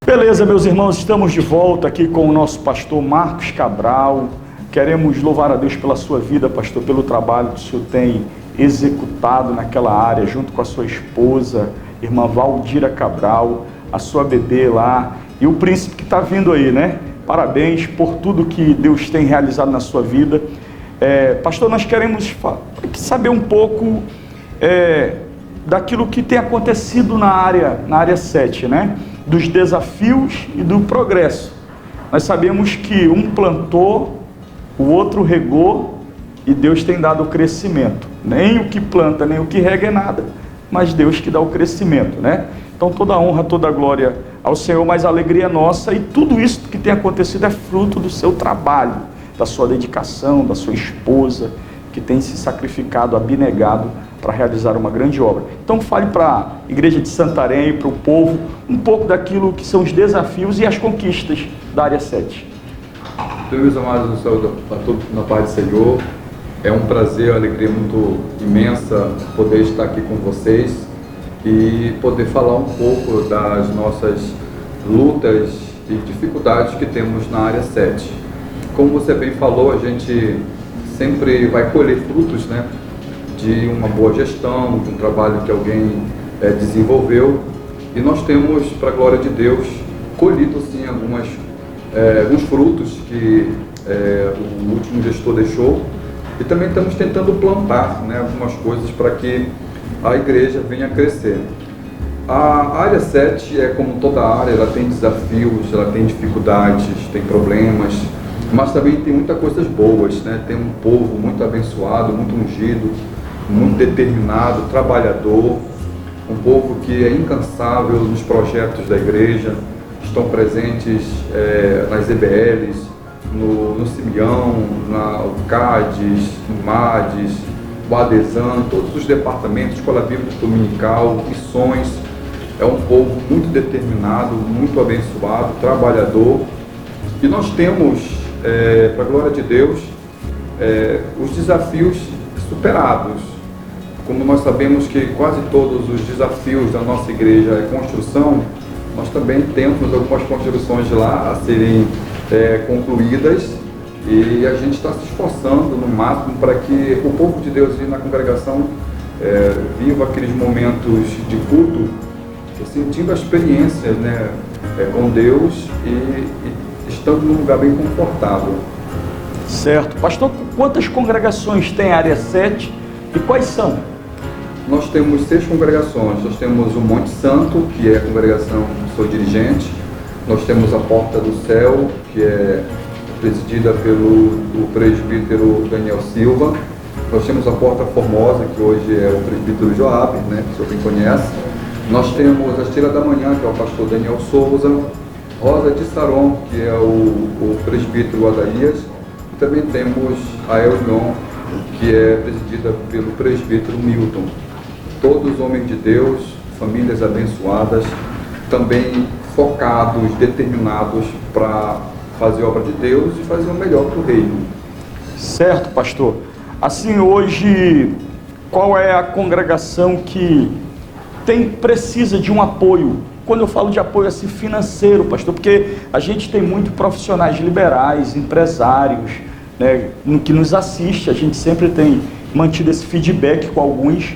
Beleza, meus irmãos, estamos de volta aqui com o nosso pastor Marcos Cabral. Queremos louvar a Deus pela sua vida, pastor, pelo trabalho que o senhor tem executado naquela área, junto com a sua esposa, irmã Valdira Cabral, a sua bebê lá, e o príncipe que está vindo aí, né? Parabéns por tudo que Deus tem realizado na sua vida. Pastor, nós queremos saber um pouco daquilo que tem acontecido na área 7, né? Dos desafios e do progresso. Nós sabemos que um plantou, o outro regou, e Deus tem dado o crescimento. Nem o que planta, nem o que rega é nada, mas Deus que dá o crescimento, né? Então toda a honra, toda a glória ao Senhor, mas a alegria é nossa, e tudo isso que tem acontecido é fruto do seu trabalho, da sua dedicação, da sua esposa, que tem se sacrificado, abnegado para realizar uma grande obra. Então fale para a igreja de Santarém, para o povo, um pouco daquilo que são os desafios e as conquistas da área 7. Então, meus amados, a todos na paz do Senhor, é um prazer, uma alegria muito imensa poder estar aqui com vocês e poder falar um pouco das nossas lutas e dificuldades que temos na área 7. Como você bem falou, a gente sempre vai colher frutos, né, de uma boa gestão, de um trabalho que alguém desenvolveu, e nós temos, para a glória de Deus, colhido sim alguns frutos que o último gestor deixou, e também estamos tentando plantar, né, algumas coisas para que a igreja venha a crescer. A área 7 como toda área, ela tem desafios, ela tem dificuldades, tem problemas, mas também tem muitas coisas boas, né? Tem um povo muito abençoado, muito ungido, muito determinado, trabalhador, um povo que é incansável nos projetos da igreja, estão presentes nas EBLs, no Simeão, na UCADES, no MADES, o ADESAN, todos os departamentos, Escola Bíblica Dominical, missões. É um povo muito determinado, muito abençoado, trabalhador, e nós temos, para a glória de Deus, os desafios superados. Como nós sabemos que quase todos os desafios da nossa igreja é construção, nós também temos algumas construções lá a serem concluídas, e a gente está se esforçando no máximo para que o povo de Deus na congregação viva aqueles momentos de culto, sentindo a experiência, né, com Deus e estando num lugar bem confortável. Certo. Pastor, quantas congregações tem a área 7 e quais são? Nós temos 6 congregações. Nós temos o Monte Santo, que é a congregação que sou dirigente. Nós temos a Porta do Céu, que é presidida pelo presbítero Daniel Silva. Nós temos a Porta Formosa, que hoje é o presbítero Joab, né, que o senhor bem conhece. Nós temos a Estrela da Manhã, que é o pastor Daniel Souza. Rosa de Saron, que é o presbítero Adaías. E também temos a Elion, que é presidida pelo presbítero Milton. Todos homens de Deus, famílias abençoadas, também focados, determinados para fazer a obra de Deus e fazer o melhor para o reino. Certo, pastor. Assim, hoje, qual é a congregação que precisa de um apoio? Quando eu falo de apoio assim, financeiro, pastor, porque a gente tem muito profissionais liberais, empresários, né, que nos assiste, a gente sempre tem mantido esse feedback com alguns,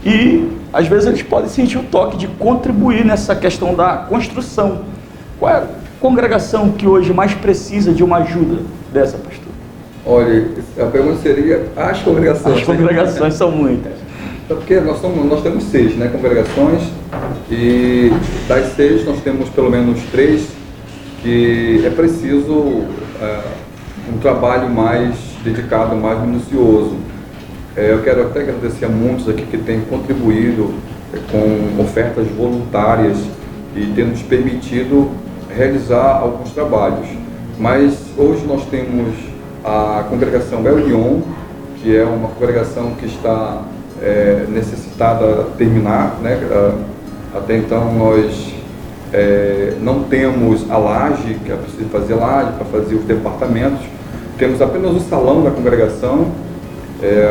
e às vezes eles podem sentir o toque de contribuir nessa questão da construção. Qual é a congregação que hoje mais precisa de uma ajuda dessa, pastor? Olha, a pergunta seria as congregações. As congregações são muitas. Porque nós temos 6, né, congregações, e das 6 nós temos pelo menos 3 que é preciso um trabalho mais dedicado, mais minucioso. Eu quero até agradecer a muitos aqui que têm contribuído com ofertas voluntárias e têm nos permitido realizar alguns trabalhos. Mas hoje nós temos a congregação Elion, que é uma congregação que está necessitada de terminar, né? Até então nós não temos a laje, que é preciso fazer laje para fazer os departamentos. Temos apenas o salão da congregação.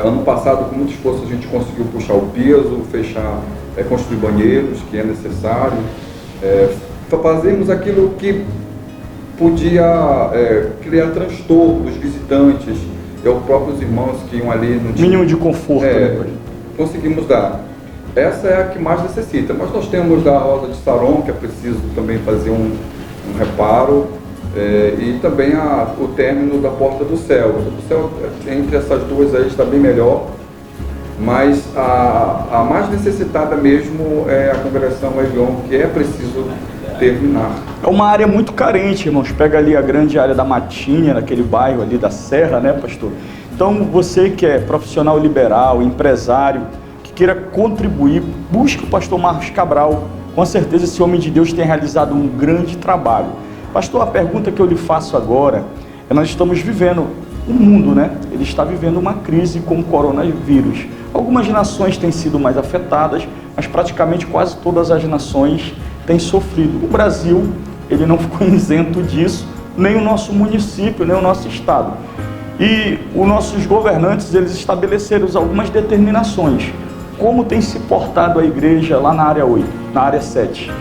Ano passado, com muito esforço, a gente conseguiu puxar o piso, construir banheiros, que é necessário, fazemos aquilo que podia criar transtorno dos visitantes, e os próprios irmãos que iam ali no mínimo de conforto, né? Conseguimos dar. Essa é a que mais necessita, mas nós temos da Rosa de Saron, que é preciso também fazer um reparo, e também o término da Porta do Céu. O céu, entre essas duas aí, está bem melhor, mas a mais necessitada mesmo é a congregação Elion, que é preciso terminar. É uma área muito carente, irmãos. Pega ali a grande área da Matinha, naquele bairro ali da Serra, né, pastor? Então, você que é profissional liberal, empresário, que queira contribuir, busque o pastor Marcos Cabral. Com certeza esse homem de Deus tem realizado um grande trabalho. Pastor, a pergunta que eu lhe faço agora é: nós estamos vivendo, o mundo, né? Ele está vivendo uma crise com o coronavírus. Algumas nações têm sido mais afetadas, mas praticamente quase todas as nações têm sofrido. O Brasil, ele não ficou isento disso, nem o nosso município, nem o nosso estado. E os nossos governantes, eles estabeleceram algumas determinações. Como tem se portado a igreja lá na área 8, na área 7?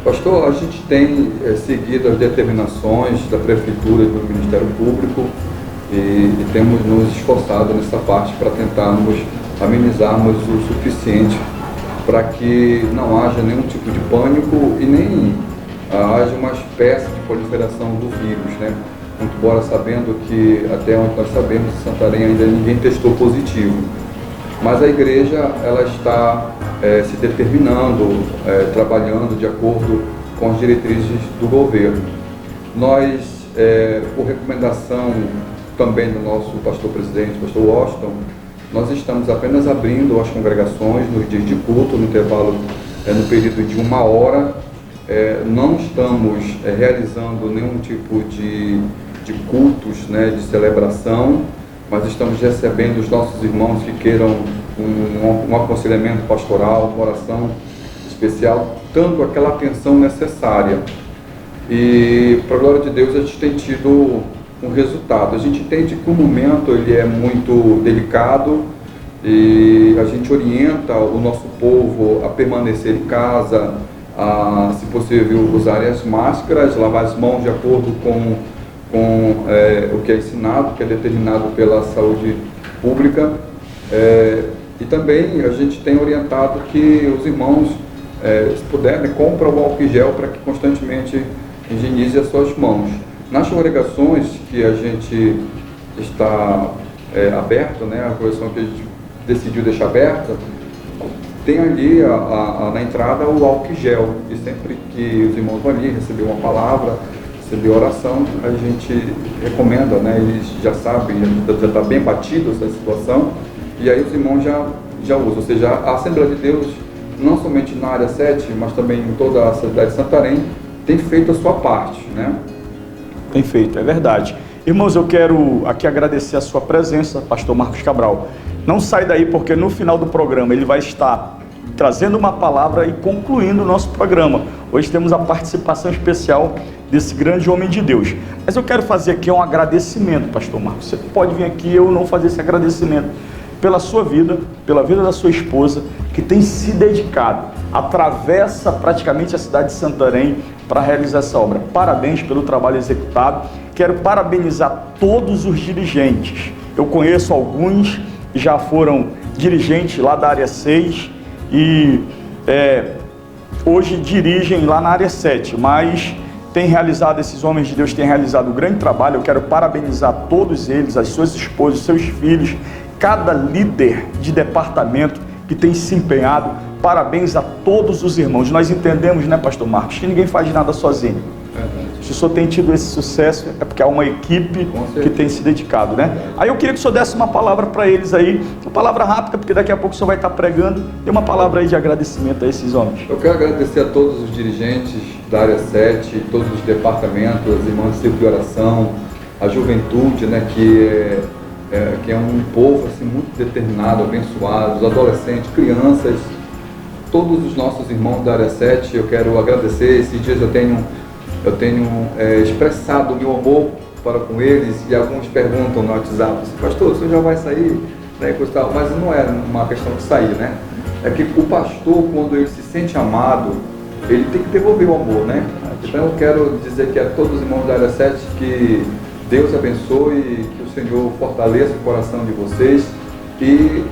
Pastor, a gente tem seguido as determinações da Prefeitura e do Ministério Público e temos nos esforçado nessa parte para tentarmos amenizarmos o suficiente para que não haja nenhum tipo de pânico e nem haja uma espécie de proliferação do vírus, né? Muito embora sabendo que, até onde nós sabemos, em Santarém ainda ninguém testou positivo. Mas a igreja, ela está se determinando, trabalhando de acordo com as diretrizes do governo. Nós, por recomendação também do nosso pastor-presidente, pastor Washington, nós estamos apenas abrindo as congregações nos dias de culto, no intervalo, no período de 1 hora. Não estamos realizando nenhum tipo de cultos, né, de celebração, mas estamos recebendo os nossos irmãos que queiram um aconselhamento pastoral, uma oração especial, dando aquela atenção necessária. E, para a glória de Deus, a gente tem tido um resultado. A gente entende que o momento ele é muito delicado e a gente orienta o nosso povo a permanecer em casa, a, se possível, usar as máscaras, lavar as mãos de acordo com o que é ensinado, que é determinado pela saúde pública. E também a gente tem orientado que os irmãos, se puderem, compram o álcool gel para que constantemente higienize as suas mãos. Nas congregações que a gente está aberto, né, a congregação que a gente decidiu deixar aberta, tem ali na entrada o álcool gel, e sempre que os irmãos vão ali receber uma palavra, receber oração, a gente recomenda, né, eles já sabem, já está bem batido essa situação, e aí os irmãos já usam. Ou seja, a Assembleia de Deus, não somente na área 7, mas também em toda a cidade de Santarém, tem feito a sua parte, né? Tem feito, é verdade. Irmãos, eu quero aqui agradecer a sua presença, pastor Marcos Cabral. Não sai daí, porque no final do programa ele vai estar trazendo uma palavra e concluindo o nosso programa. Hoje temos a participação especial desse grande homem de Deus. Mas eu quero fazer aqui um agradecimento, pastor Marcos. Você pode vir aqui e eu não fazer esse agradecimento pela sua vida, pela vida da sua esposa, que tem se dedicado, atravessa praticamente a cidade de Santarém para realizar essa obra. Parabéns pelo trabalho executado. Quero parabenizar todos os dirigentes. Eu conheço alguns que já foram dirigentes lá da área 6 e hoje dirigem lá na área 7, mas tem realizado, esses homens de Deus têm realizado um grande trabalho. Eu quero parabenizar todos eles, as suas esposas, seus filhos, cada líder de departamento que tem se empenhado. Parabéns a todos os irmãos. Nós entendemos, né, pastor Marcos, que ninguém faz nada sozinho. Se o senhor tem tido esse sucesso, é porque há uma equipe que tem se dedicado, né? Aí eu queria que o senhor desse uma palavra para eles aí, uma palavra rápida, porque daqui a pouco o senhor vai estar pregando. Dê uma palavra aí de agradecimento a esses homens. Eu quero agradecer a todos os dirigentes da área 7, todos os departamentos, as irmãs de círculo de oração, a juventude, né, que é um povo assim, muito determinado, abençoado, os adolescentes, crianças, todos os nossos irmãos da área 7, eu quero agradecer. Esses dias eu tenho expressado o meu amor para com eles, e alguns perguntam no WhatsApp, pastor, o senhor já vai sair? Mas não é uma questão de sair, né? É que o pastor, quando ele se sente amado, ele tem que devolver o amor, né? Então eu quero dizer que a todos os irmãos da área 7 que Deus abençoe, que o Senhor fortaleça o coração de vocês e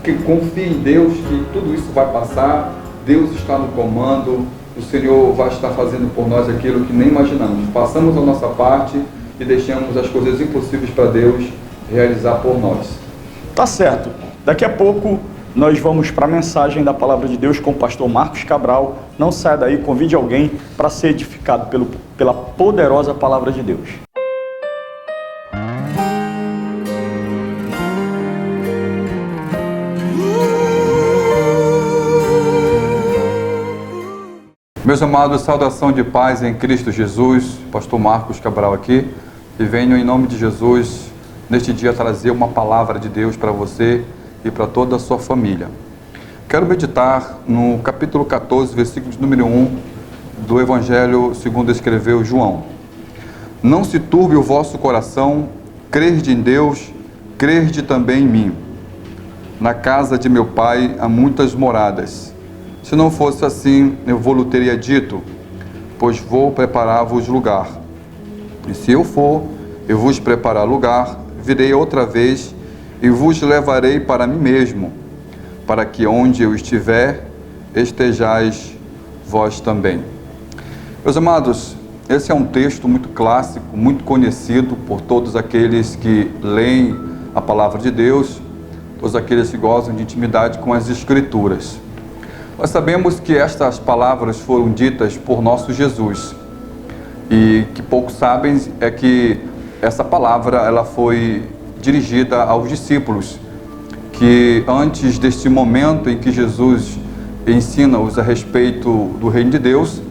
que confie em Deus, que tudo isso vai passar, Deus está no comando, o Senhor vai estar fazendo por nós aquilo que nem imaginamos. Façamos a nossa parte e deixemos as coisas impossíveis para Deus realizar por nós. Tá certo. Daqui a pouco nós vamos para a mensagem da Palavra de Deus com o pastor Marcos Cabral. Não saia daí, convide alguém para ser edificado pela poderosa Palavra de Deus. Meus amados, saudação de paz em Cristo Jesus, pastor Marcos Cabral aqui, e venho em nome de Jesus, neste dia, trazer uma palavra de Deus para você e para toda a sua família. Quero meditar no capítulo 14, versículo de número 1, do Evangelho segundo escreveu João. Não se turbe o vosso coração, crede em Deus, crede também em mim. Na casa de meu Pai há muitas moradas. Se não fosse assim, eu vou-lhe teria dito, pois vou preparar-vos lugar. E se eu for, eu vos preparar lugar, virei outra vez e vos levarei para mim mesmo, para que onde eu estiver, estejais vós também. Meus amados, esse é um texto muito clássico, muito conhecido por todos aqueles que leem a palavra de Deus, todos aqueles que gozam de intimidade com as Escrituras. Nós sabemos que estas palavras foram ditas por nosso Jesus, e que poucos sabem é que essa palavra ela foi dirigida aos discípulos, que antes deste momento em que Jesus ensina-os a respeito do reino de Deus,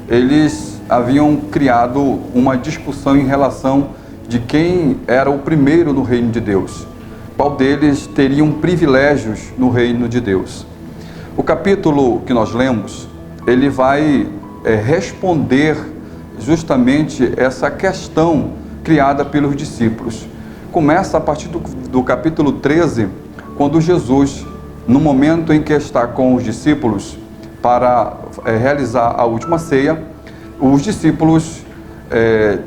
eles haviam criado uma discussão em relação de quem era o primeiro no reino de Deus, qual deles teriam privilégios no reino de Deus. O capítulo que nós lemos, ele vai responder justamente essa questão criada pelos discípulos. Começa a partir do capítulo 13, quando Jesus, no momento em que está com os discípulos para realizar a última ceia, os discípulos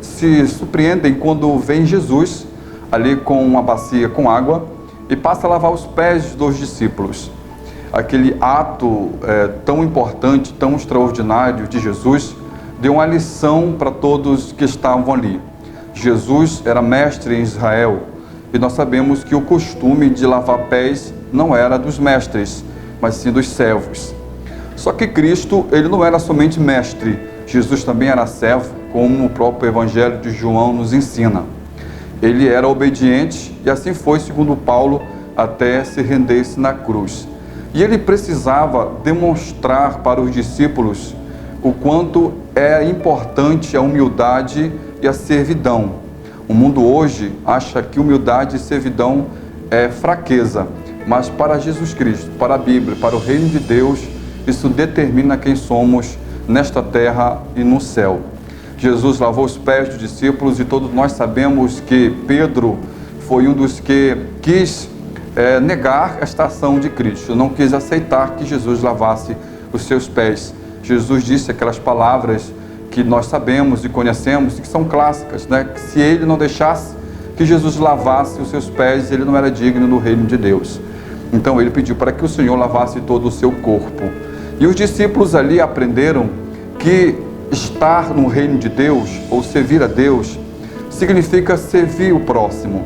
se surpreendem quando vem Jesus ali com uma bacia com água e passa a lavar os pés dos discípulos. Aquele ato tão importante, tão extraordinário de Jesus, deu uma lição para todos que estavam ali. Jesus era mestre em Israel, e nós sabemos que o costume de lavar pés não era dos mestres, mas sim dos servos. Só que Cristo, ele não era somente mestre, Jesus também era servo, como o próprio Evangelho de João nos ensina. Ele era obediente, e assim foi, segundo Paulo, até se render-se na cruz. E ele precisava demonstrar para os discípulos o quanto é importante a humildade e a servidão. O mundo hoje acha que humildade e servidão é fraqueza, mas para Jesus Cristo, para a Bíblia, para o reino de Deus, isso determina quem somos nesta terra e no céu. Jesus lavou os pés dos discípulos e todos nós sabemos que Pedro foi um dos que quis negar esta ação de Cristo, não quis aceitar que Jesus lavasse os seus pés. Jesus disse aquelas palavras que nós sabemos e conhecemos e que são clássicas, né? Que se ele não deixasse que Jesus lavasse os seus pés, ele não era digno do reino de Deus. Então ele pediu para que o Senhor lavasse todo o seu corpo. E os discípulos ali aprenderam que estar no reino de Deus, ou servir a Deus, significa servir o próximo.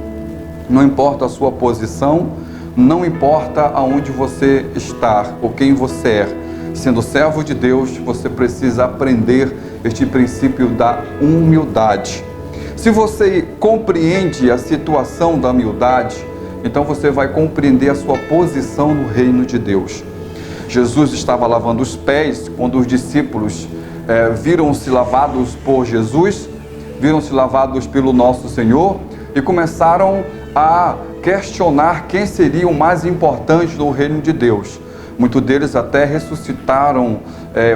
Não importa a sua posição, não importa aonde você está ou quem você é. Sendo servo de Deus, você precisa aprender este princípio da humildade. Se você compreende a situação da humildade, então você vai compreender a sua posição no reino de Deus. Jesus estava lavando os pés quando os discípulos viram-se lavados por Jesus, viram-se lavados pelo nosso Senhor e começaram a questionar quem seria o mais importante no reino de Deus. Muitos deles até ressuscitaram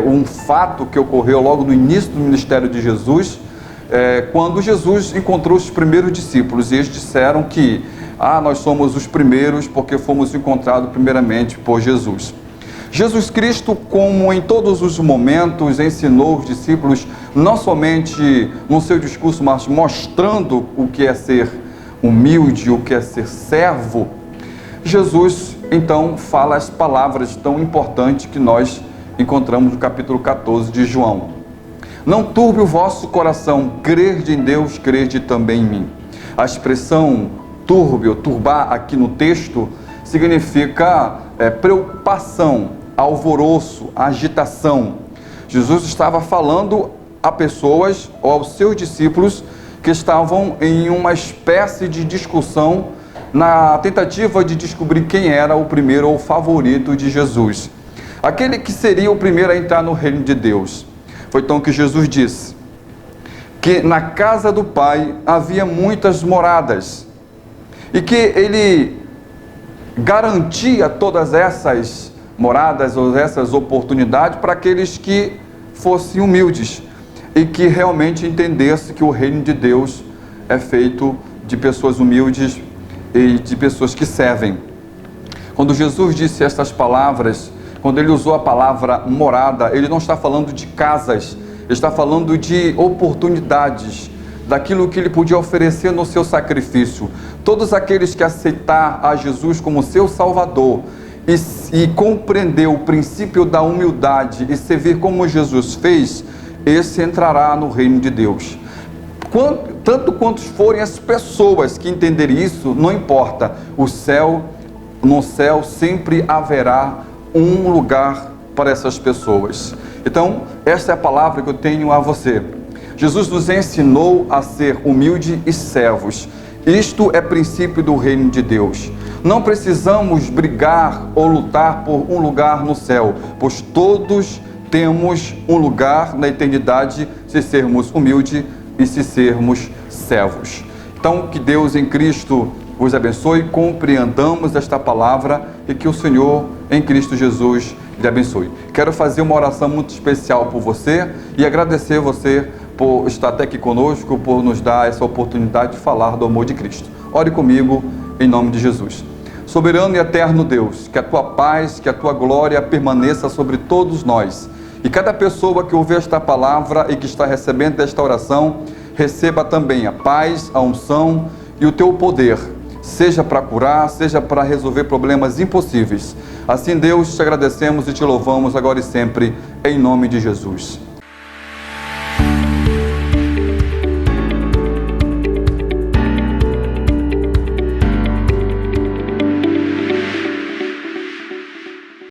um fato que ocorreu logo no início do ministério de Jesus, quando Jesus encontrou os primeiros discípulos, e eles disseram que nós somos os primeiros porque fomos encontrados primeiramente por Jesus. Jesus Cristo, como em todos os momentos, ensinou os discípulos, não somente no seu discurso, mas mostrando o que é ser humilde, o que é ser servo. Jesus, então, fala as palavras tão importantes que nós encontramos no capítulo 14 de João. Não turbe o vosso coração, crede em Deus, crede também em mim. A expressão turbe ou turbar aqui no texto significa preocupação, alvoroço, agitação. Jesus estava falando a pessoas ou aos seus discípulos que estavam em uma espécie de discussão na tentativa de descobrir quem era o primeiro ou o favorito de Jesus, aquele que seria o primeiro a entrar no reino de Deus. Foi então que Jesus disse que na casa do Pai havia muitas moradas e que ele garantia todas essas moradas ou essas oportunidades para aqueles que fossem humildes e que realmente entendessem que o reino de Deus é feito de pessoas humildes e de pessoas que servem. Quando Jesus disse estas palavras, quando ele usou a palavra morada, ele não está falando de casas, ele está falando de oportunidades, daquilo que ele podia oferecer no seu sacrifício. Todos aqueles que aceitar a Jesus como seu Salvador e compreender o princípio da humildade e servir como Jesus fez, esse entrará no reino de Deus. Tanto quanto forem as pessoas que entenderem isso, não importa, no céu sempre haverá um lugar para essas pessoas. Então, essa é a palavra que eu tenho a você. Jesus nos ensinou a ser humilde e servos. Isto é princípio do reino de Deus. Não precisamos brigar ou lutar por um lugar no céu, pois todos temos um lugar na eternidade se sermos humildes e se sermos servos. Então, que Deus em Cristo vos abençoe, compreendamos esta palavra e que o Senhor em Cristo Jesus lhe abençoe. Quero fazer uma oração muito especial por você e agradecer você por estar até aqui conosco, por nos dar essa oportunidade de falar do amor de Cristo. Ore comigo em nome de Jesus. Soberano e eterno Deus, que a tua paz, que a tua glória permaneça sobre todos nós. E cada pessoa que ouve esta palavra e que está recebendo esta oração, receba também a paz, a unção e o teu poder, seja para curar, seja para resolver problemas impossíveis. Assim, Deus, te agradecemos e te louvamos agora e sempre, em nome de Jesus.